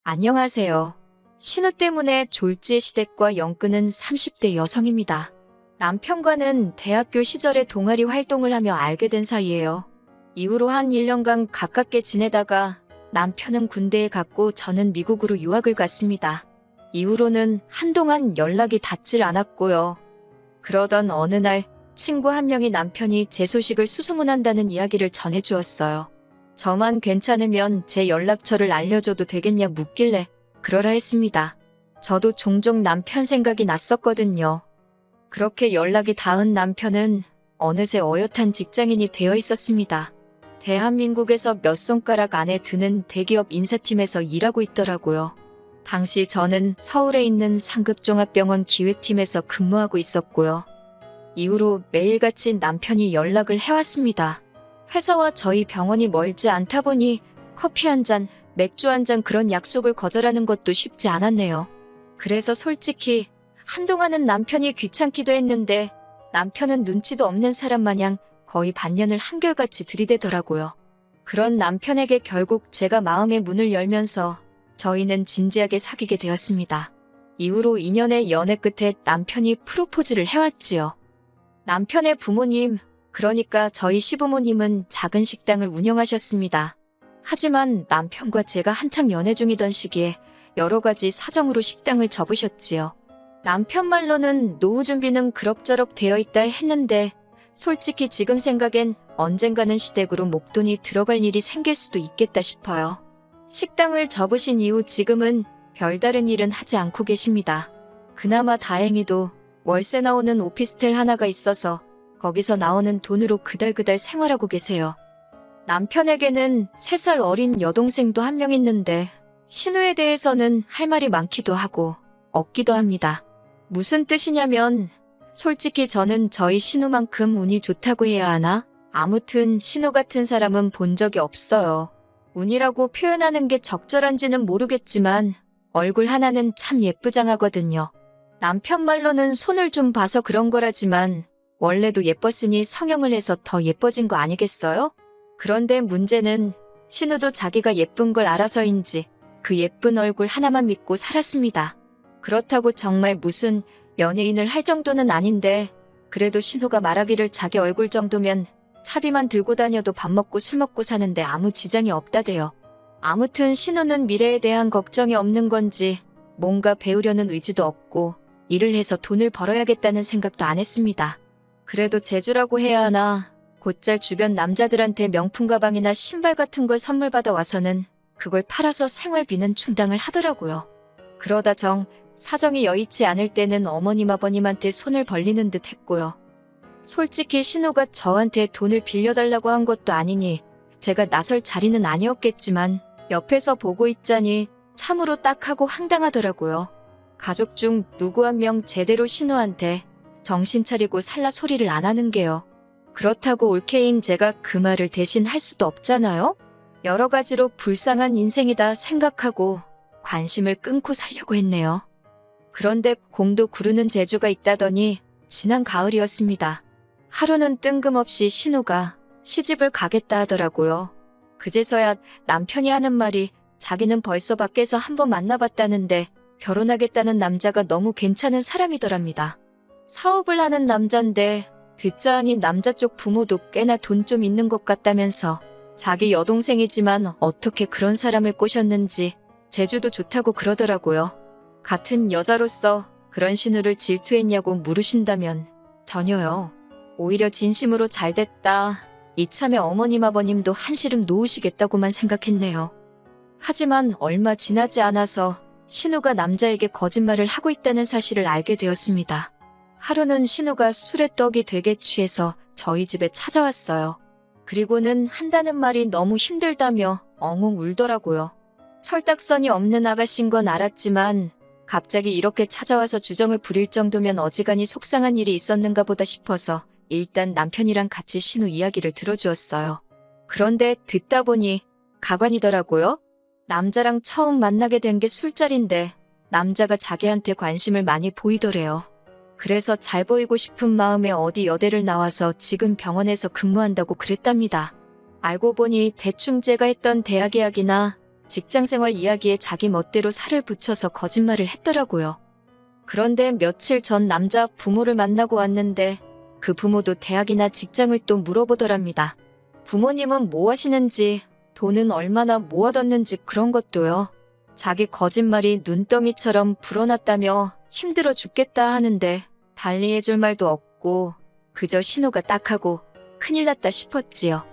안녕하세요. 신우 때문에 졸지의 시댁과 연끄는 30대 여성입니다. 남편과는 대학교 시절에 동아리 활동을 하며 알게 된 사이예요. 이후로 한 1년간 가깝게 지내다가 남편은 군대에 갔고 저는 미국으로 유학을 갔습니다. 이후로는 한동안 연락이 닿질 않았고요. 그러던 어느 날 친구 한 명이 남편이 제 소식을 수소문한다는 이야기를 전해주었어요. 저만 괜찮으면 제 연락처를 알려줘도 되겠냐 묻길래 그러라 했습니다. 저도 종종 남편 생각이 났었거든요. 그렇게 연락이 닿은 남편은 어느새 어엿한 직장인이 되어 있었습니다. 대한민국에서 몇 손가락 안에 드는 대기업 인사팀에서 일하고 있더라고요. 당시 저는 서울에 있는 상급종합병원 기획팀에서 근무하고 있었고요. 이후로 매일같이 남편이 연락을 해왔습니다. 회사와 저희 병원이 멀지 않다 보니 커피 한 잔, 맥주 한 잔 그런 약속을 거절하는 것도 쉽지 않았네요. 그래서 솔직히 한동안은 남편이 귀찮기도 했는데 남편은 눈치도 없는 사람 마냥 거의 반년을 한결같이 들이대더라고요. 그런 남편에게 결국 제가 마음의 문을 열면서 저희는 진지하게 사귀게 되었습니다. 이후로 2년의 연애 끝에 남편이 프로포즈를 해왔지요. 남편의 부모님, 그러니까 저희 시부모님은 작은 식당을 운영하셨습니다. 하지만 남편과 제가 한창 연애 중이던 시기에 여러 가지 사정으로 식당을 접으셨지요. 남편 말로는 노후 준비는 그럭저럭 되어 있다 했는데 솔직히 지금 생각엔 언젠가는 시댁으로 목돈이 들어갈 일이 생길 수도 있겠다 싶어요. 식당을 접으신 이후 지금은 별다른 일은 하지 않고 계십니다. 그나마 다행히도 월세 나오는 오피스텔 하나가 있어서 거기서 나오는 돈으로 그달그달 생활하고 계세요. 남편에게는 3살 어린 여동생도 한 명 있는데 신우에 대해서는 할 말이 많기도 하고 없기도 합니다. 무슨 뜻이냐면 솔직히 저는 저희 신우만큼 운이 좋다고 해야 하나? 아무튼 신우 같은 사람은 본 적이 없어요. 운이라고 표현하는 게 적절한지는 모르겠지만 얼굴 하나는 참 예쁘장하거든요. 남편 말로는 손을 좀 봐서 그런 거라지만 원래도 예뻤으니 성형을 해서 더 예뻐진 거 아니겠어요? 그런데 문제는 신우도 자기가 예쁜 걸 알아서인지 그 예쁜 얼굴 하나만 믿고 살았습니다. 그렇다고 정말 무슨 연예인을 할 정도는 아닌데 그래도 신우가 말하기를 자기 얼굴 정도면 차비만 들고 다녀도 밥 먹고 술 먹고 사는데 아무 지장이 없다대요. 아무튼 신우는 미래에 대한 걱정이 없는 건지 뭔가 배우려는 의지도 없고 일을 해서 돈을 벌어야겠다는 생각도 안 했습니다. 그래도 재주라고 해야 하나 곧잘 주변 남자들한테 명품 가방이나 신발 같은 걸 선물 받아 와서는 그걸 팔아서 생활비는 충당을 하더라고요. 그러다 사정이 여의치 않을 때는 어머님 아버님한테 손을 벌리는 듯 했고요. 솔직히 신우가 저한테 돈을 빌려달라고 한 것도 아니니 제가 나설 자리는 아니었겠지만 옆에서 보고 있자니 참으로 딱하고 황당하더라고요. 가족 중 누구 한 명 제대로 신우한테 정신 차리고 살라 소리를 안 하는 게요. 그렇다고 올케인 제가 그 말을 대신 할 수도 없잖아요? 여러 가지로 불쌍한 인생이다 생각하고 관심을 끊고 살려고 했네요. 그런데 공도 구르는 재주가 있다더니 지난 가을이었습니다. 하루는 뜬금없이 신우가 시집을 가겠다 하더라고요. 그제서야 남편이 하는 말이 자기는 벌써 밖에서 한번 만나봤다는데 결혼하겠다는 남자가 너무 괜찮은 사람이더랍니다. 사업을 하는 남잔데 듣자 하니 남자 쪽 부모도 꽤나 돈 좀 있는 것 같다면서 자기 여동생이지만 어떻게 그런 사람을 꼬셨는지 재주도 좋다고 그러더라고요. 같은 여자로서 그런 신우를 질투했냐고 물으신다면 전혀요. 오히려 진심으로 잘됐다. 이참에 어머님 아버님도 한시름 놓으시겠다고만 생각했네요. 하지만 얼마 지나지 않아서 신우가 남자에게 거짓말을 하고 있다는 사실을 알게 되었습니다. 하루는 신우가 술에 떡이 되게 취해서 저희 집에 찾아왔어요. 그리고는 한다는 말이 너무 힘들다며 엉엉 울더라고요. 철딱선이 없는 아가씨인 건 알았지만 갑자기 이렇게 찾아와서 주정을 부릴 정도면 어지간히 속상한 일이 있었는가 보다 싶어서 일단 남편이랑 같이 신우 이야기를 들어주었어요. 그런데 듣다 보니 가관이더라고요. 남자랑 처음 만나게 된 게 술자리인데 남자가 자기한테 관심을 많이 보이더래요. 그래서 잘 보이고 싶은 마음에 어디 여대를 나와서 지금 병원에서 근무한다고 그랬답니다. 알고 보니 대충 제가 했던 대학 이야기나 직장생활 이야기에 자기 멋대로 살을 붙여서 거짓말을 했더라고요. 그런데 며칠 전 남자 부모를 만나고 왔는데 그 부모도 대학이나 직장을 또 물어보더랍니다. 부모님은 뭐 하시는지, 돈은 얼마나 모아뒀는지 그런 것도요. 자기 거짓말이 눈덩이처럼 불어났다며 힘들어 죽겠다 하는데 달리 해줄 말도 없고 그저 신우가 딱하고 큰일 났다 싶었지요.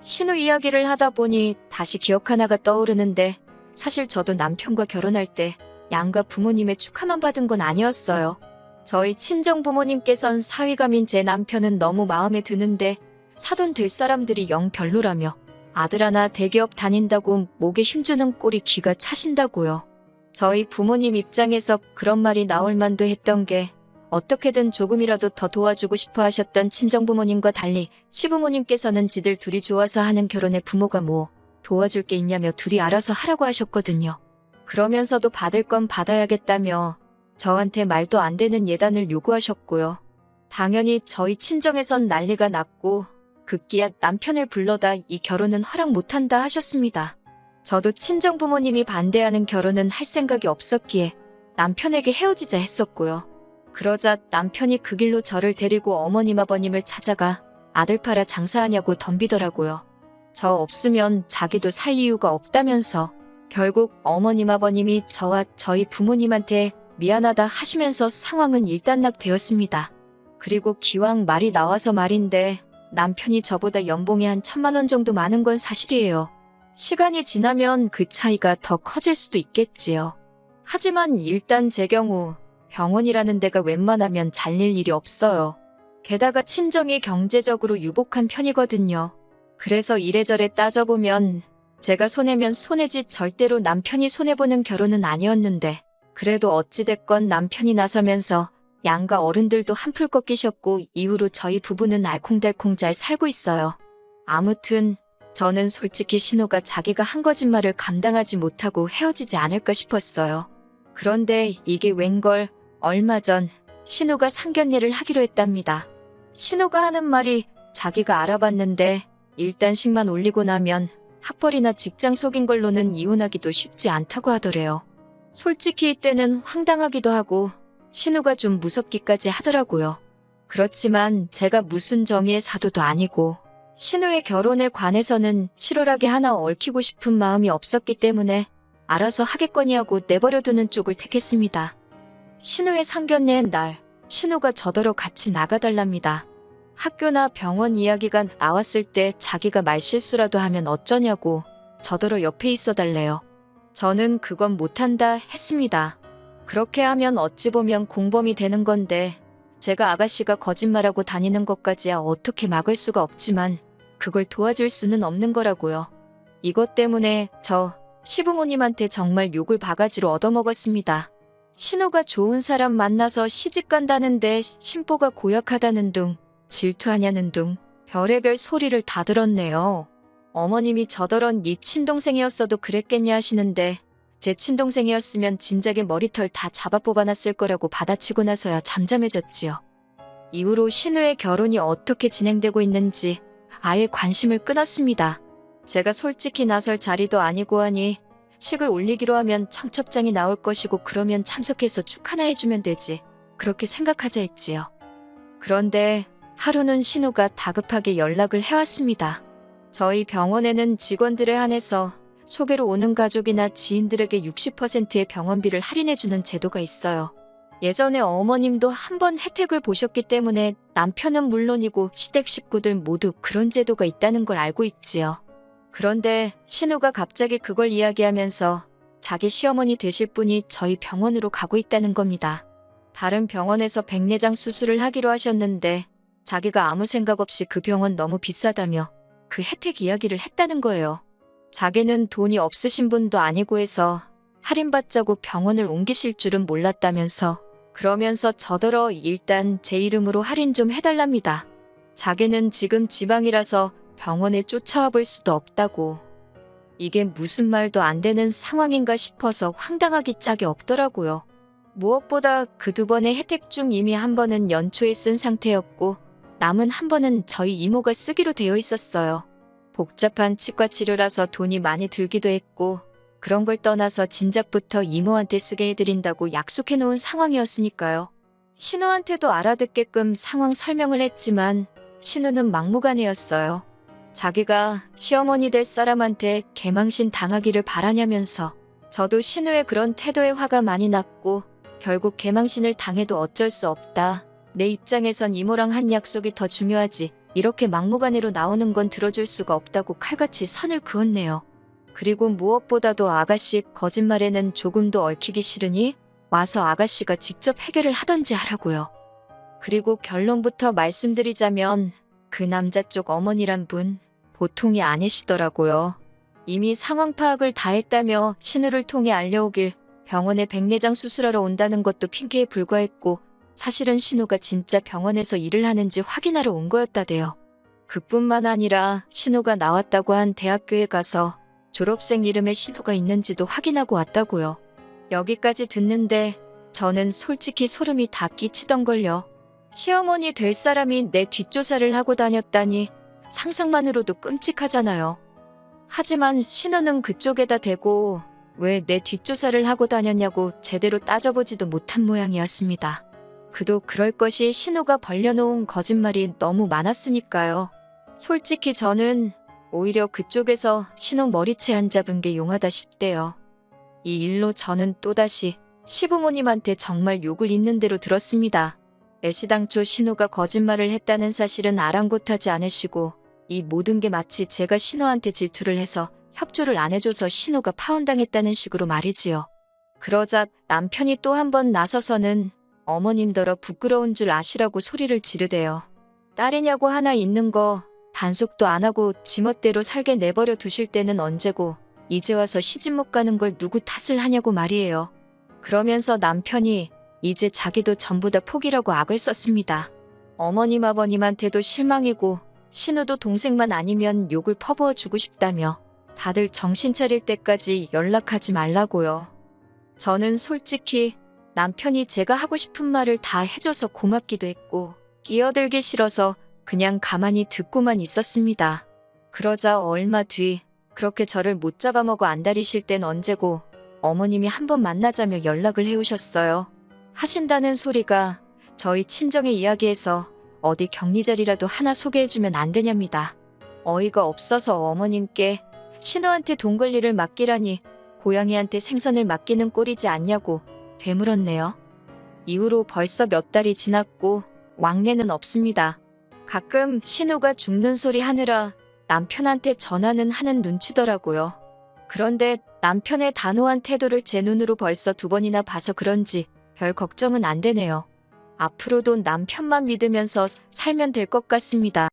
신우 이야기를 하다 보니 다시 기억 하나가 떠오르는데 사실 저도 남편과 결혼할 때 양가 부모님의 축하만 받은 건 아니었어요. 저희 친정 부모님께선 사위감인 제 남편은 너무 마음에 드는데 사돈 될 사람들이 영 별로라며 아들 하나 대기업 다닌다고 목에 힘주는 꼴이 기가 차신다고요. 저희 부모님 입장에서 그런 말이 나올 만도 했던 게 어떻게든 조금이라도 더 도와주고 싶어 하셨던 친정부모님과 달리 시부모님께서는 지들 둘이 좋아서 하는 결혼에 부모가 뭐 도와줄 게 있냐며 둘이 알아서 하라고 하셨거든요. 그러면서도 받을 건 받아야겠다며 저한테 말도 안 되는 예단을 요구하셨고요. 당연히 저희 친정에선 난리가 났고 급기야 남편을 불러다 이 결혼은 허락 못한다 하셨습니다. 저도 친정 부모님이 반대하는 결혼은 할 생각이 없었기에 남편에게 헤어지자 했었고요. 그러자 남편이 그 길로 저를 데리고 어머님 아버님을 찾아가 아들 팔아 장사하냐고 덤비더라고요. 저 없으면 자기도 살 이유가 없다면서 결국 어머님 아버님이 저와 저희 부모님한테 미안하다 하시면서 상황은 일단락되었습니다. 그리고 기왕 말이 나와서 말인데 남편이 저보다 연봉이 한 1,000만 원 정도 많은 건 사실이에요. 시간이 지나면 그 차이가 더 커질 수도 있겠지요. 하지만 일단 제 경우 병원이라는 데가 웬만하면 잘릴 일이 없어요. 게다가 친정이 경제적으로 유복한 편이거든요. 그래서 이래저래 따져보면 제가 손해면 손해지 절대로 남편이 손해보는 결혼은 아니었는데 그래도 어찌됐건 남편이 나서면서 양가 어른들도 한풀 꺾이셨고 이후로 저희 부부는 알콩달콩 잘 살고 있어요. 아무튼 저는 솔직히 신우가 자기가 한 거짓말을 감당하지 못하고 헤어지지 않을까 싶었어요. 그런데 이게 웬걸 얼마 전 신우가 상견례를 하기로 했답니다. 신우가 하는 말이 자기가 알아봤는데 일단씩만 올리고 나면 학벌이나 직장 속인 걸로는 이혼하기도 쉽지 않다고 하더래요. 솔직히 이때는 황당하기도 하고 신우가 좀 무섭기까지 하더라고요. 그렇지만 제가 무슨 정의의 사도도 아니고 신우의 결혼에 관해서는 실오라게 하나 얽히고 싶은 마음이 없었기 때문에 알아서 하겠거니 하고 내버려두는 쪽을 택했습니다. 신우의 상견례 날 신우가 저더러 같이 나가달랍니다. 학교나 병원 이야기가 나왔을 때 자기가 말실수라도 하면 어쩌냐고 저더러 옆에 있어달래요. 저는 그건 못한다 했습니다. 그렇게 하면 어찌 보면 공범이 되는 건데 제가 아가씨가 거짓말하고 다니는 것까지야 어떻게 막을 수가 없지만 그걸 도와줄 수는 없는 거라고요. 이것 때문에 저 시부모님한테 정말 욕을 바가지로 얻어먹었습니다. 신우가 좋은 사람 만나서 시집 간다는데 신보가 고약하다는 둥, 질투하냐는 둥, 별의별 소리를 다 들었네요. 어머님이 저더런 네 친동생이었어도 그랬겠냐 하시는데 제 친동생이었으면 진작에 머리털 다 잡아 뽑아놨을 거라고 받아치고 나서야 잠잠해졌지요. 이후로 신우의 결혼이 어떻게 진행되고 있는지 아예 관심을 끊었습니다. 제가 솔직히 나설 자리도 아니고 하니 식을 올리기로 하면 청첩장이 나올 것이고 그러면 참석해서 축하나 해주면 되지. 그렇게 생각하자 했지요. 그런데 하루는 신우가 다급하게 연락을 해왔습니다. 저희 병원에는 직원들에 한해서 소개로 오는 가족이나 지인들에게 60%의 병원비를 할인해주는 제도가 있어요. 예전에 어머님도 한번 혜택을 보셨기 때문에 남편은 물론이고 시댁 식구들 모두 그런 제도가 있다는 걸 알고 있지요. 그런데 신우가 갑자기 그걸 이야기하면서 자기 시어머니 되실 분이 저희 병원으로 가고 있다는 겁니다. 다른 병원에서 백내장 수술을 하기로 하셨는데 자기가 아무 생각 없이 그 병원 너무 비싸다며 그 혜택 이야기를 했다는 거예요. 자기는 돈이 없으신 분도 아니고 해서 할인받자고 병원을 옮기실 줄은 몰랐다면서 그러면서 저더러 일단 제 이름으로 할인 좀 해달랍니다. 자기는 지금 지방이라서 병원에 쫓아와 볼 수도 없다고. 이게 무슨 말도 안 되는 상황인가 싶어서 황당하기 짝이 없더라고요. 무엇보다 그 2번의 혜택 중 이미 한 번은 연초에 쓴 상태였고 남은 한 번은 저희 이모가 쓰기로 되어 있었어요. 복잡한 치과 치료라서 돈이 많이 들기도 했고 그런 걸 떠나서 진작부터 이모한테 쓰게 해드린다고 약속해놓은 상황이었으니까요. 신우한테도 알아듣게끔 상황 설명을 했지만 신우는 막무가내였어요. 자기가 시어머니 될 사람한테 개망신 당하기를 바라냐면서 저도 신우의 그런 태도에 화가 많이 났고 결국 개망신을 당해도 어쩔 수 없다. 내 입장에선 이모랑 한 약속이 더 중요하지. 이렇게 막무가내로 나오는 건 들어줄 수가 없다고 칼같이 선을 그었네요. 그리고 무엇보다도 아가씨 거짓말에는 조금도 얽히기 싫으니 와서 아가씨가 직접 해결을 하던지 하라고요. 그리고 결론부터 말씀드리자면 그 남자 쪽 어머니란 분 보통이 아니시더라고요. 이미 상황 파악을 다 했다며 신우를 통해 알려오길 병원에 백내장 수술하러 온다는 것도 핑계에 불과했고 사실은 신우가 진짜 병원에서 일을 하는지 확인하러 온 거였다대요. 그뿐만 아니라 신우가 나왔다고 한 대학교에 가서 졸업생 이름에 신우가 있는지도 확인하고 왔다고요. 여기까지 듣는데 저는 솔직히 소름이 다 끼치던걸요. 시어머니 될 사람이 내 뒷조사를 하고 다녔다니 상상만으로도 끔찍하잖아요. 하지만 신우는 그쪽에다 대고 왜 내 뒷조사를 하고 다녔냐고 제대로 따져보지도 못한 모양이었습니다. 그도 그럴 것이 신우가 벌려놓은 거짓말이 너무 많았으니까요. 솔직히 저는 오히려 그쪽에서 신우 머리채 안 잡은 게 용하다 싶대요. 이 일로 저는 또다시 시부모님한테 정말 욕을 있는 대로 들었습니다. 애시당초 신우가 거짓말을 했다는 사실은 아랑곳하지 않으시고 이 모든 게 마치 제가 신우한테 질투를 해서 협조를 안 해줘서 신우가 파혼당했다는 식으로 말이지요. 그러자 남편이 또 한 번 나서서는 어머님더러 부끄러운 줄 아시라고 소리를 지르대요. 딸이냐고 하나 있는 거 단속도 안 하고 지멋대로 살게 내버려 두실 때는 언제고 이제 와서 시집 못 가는 걸 누구 탓을 하냐고 말이에요. 그러면서 남편이 이제 자기도 전부 다 포기라고 악을 썼습니다. 어머님 아버님한테도 실망이고 신우도 동생만 아니면 욕을 퍼부어 주고 싶다며 다들 정신 차릴 때까지 연락하지 말라고요. 저는 솔직히 남편이 제가 하고 싶은 말을 다 해줘서 고맙기도 했고 끼어들기 싫어서 그냥 가만히 듣고만 있었습니다. 그러자 얼마 뒤 그렇게 저를 못 잡아먹어 안달이실 땐 언제고 어머님이 한번 만나자며 연락을 해오셨어요. 하신다는 소리가 저희 친정의 이야기에서 어디 격리 자리라도 하나 소개해주면 안 되냐입니다. 어이가 없어서 어머님께 신우한테 돈 관리를 맡기라니 고양이한테 생선을 맡기는 꼴이지 않냐고 되물었네요. 이후로 벌써 몇 달이 지났고 왕래는 없습니다. 가끔 신우가 죽는 소리 하느라 남편한테 전화는 하는 눈치더라고요. 그런데 남편의 단호한 태도를 제 눈으로 벌써 2번이나 봐서 그런지 별 걱정은 안 되네요. 앞으로도 남편만 믿으면서 살면 될 것 같습니다.